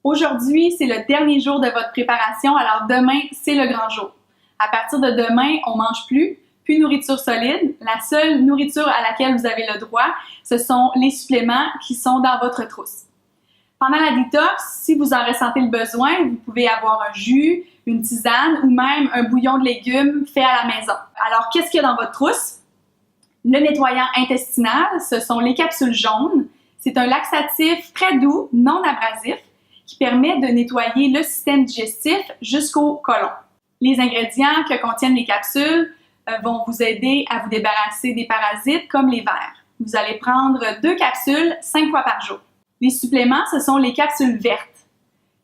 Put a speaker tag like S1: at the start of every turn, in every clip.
S1: Aujourd'hui, c'est le dernier jour de votre préparation, alors demain, c'est le grand jour. À partir de demain, on mange plus de nourriture solide. La seule nourriture à laquelle vous avez le droit, ce sont les suppléments qui sont dans votre trousse. Pendant la détox, si vous en ressentez le besoin, vous pouvez avoir un jus, une tisane ou même un bouillon de légumes fait à la maison. Alors, qu'est-ce qu'il y a dans votre trousse? Le nettoyant intestinal, ce sont les capsules jaunes. C'est un laxatif très doux, non abrasif, qui permet de nettoyer le système digestif jusqu'au côlon. Les ingrédients que contiennent les capsules vont vous aider à vous débarrasser des parasites comme les vers. Vous allez prendre 2 capsules 5 fois par jour. Les suppléments, ce sont les capsules vertes.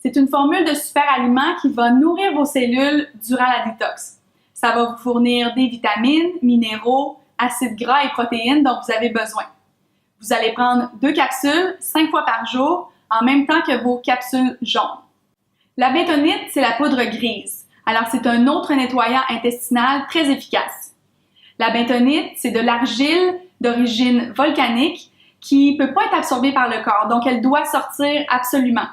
S1: C'est une formule de super aliment qui va nourrir vos cellules durant la détox. Ça va vous fournir des vitamines, minéraux, acides gras et protéines dont vous avez besoin. Vous allez prendre 2 capsules 5 fois par jour en même temps que vos capsules jaunes. La bentonite, c'est la poudre grise. Alors, c'est un autre nettoyant intestinal très efficace. La bentonite, c'est de l'argile d'origine volcanique qui ne peut pas être absorbée par le corps, donc elle doit sortir absolument.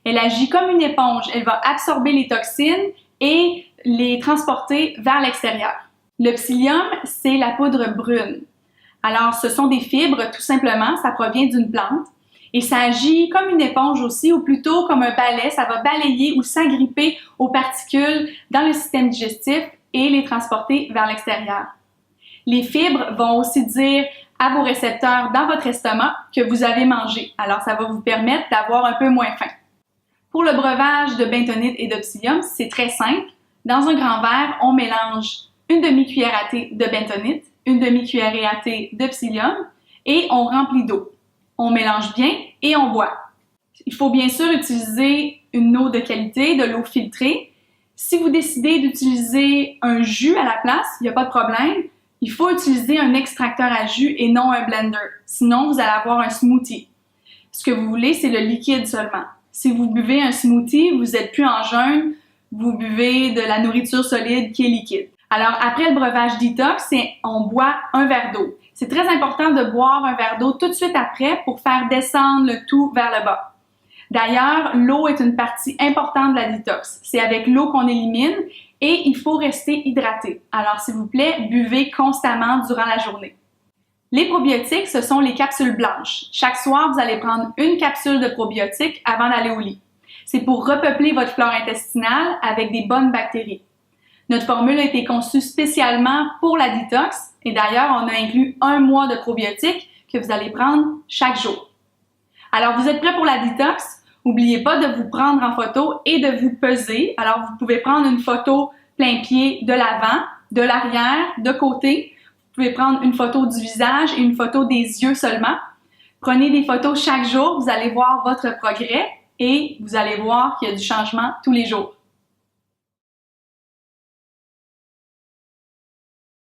S1: Elle agit comme une éponge, elle va absorber les toxines et les transporter vers l'extérieur. Le psyllium, c'est la poudre brune. Alors, ce sont des fibres, tout simplement, ça provient d'une plante. Et ça agit comme une éponge aussi, ou plutôt comme un balai. Ça va balayer ou s'agripper aux particules dans le système digestif et les transporter vers l'extérieur. Les fibres vont aussi dire à vos récepteurs dans votre estomac que vous avez mangé. Alors, ça va vous permettre d'avoir un peu moins faim. Pour le breuvage de bentonite et de psyllium, c'est très simple. Dans un grand verre, on mélange une demi-cuillère à thé de bentonite, une demi-cuillère à thé de psyllium et on remplit d'eau. On mélange bien et on boit. Il faut bien sûr utiliser une eau de qualité, de l'eau filtrée. Si vous décidez d'utiliser un jus à la place, il n'y a pas de problème. Il faut utiliser un extracteur à jus et non un blender. Sinon, vous allez avoir un smoothie. Ce que vous voulez, c'est le liquide seulement. Si vous buvez un smoothie, vous n'êtes plus en jeûne, vous buvez de la nourriture solide qui est liquide. Alors, après le breuvage détox, on boit un verre d'eau. C'est très important de boire un verre d'eau tout de suite après pour faire descendre le tout vers le bas. D'ailleurs, l'eau est une partie importante de la détox. C'est avec l'eau qu'on élimine et il faut rester hydraté. Alors, s'il vous plaît, buvez constamment durant la journée. Les probiotiques, ce sont les capsules blanches. Chaque soir, vous allez prendre une capsule de probiotiques avant d'aller au lit. C'est pour repeupler votre flore intestinale avec des bonnes bactéries. Notre formule a été conçue spécialement pour la détox et d'ailleurs, on a inclus 1 mois de probiotiques que vous allez prendre chaque jour. Alors, vous êtes prêts pour la détox? N'oubliez pas de vous prendre en photo et de vous peser. Alors, vous pouvez prendre une photo plein pied de l'avant, de l'arrière, de côté. Vous pouvez prendre une photo du visage et une photo des yeux seulement. Prenez des photos chaque jour, vous allez voir votre progrès et vous allez voir qu'il y a du changement tous les jours.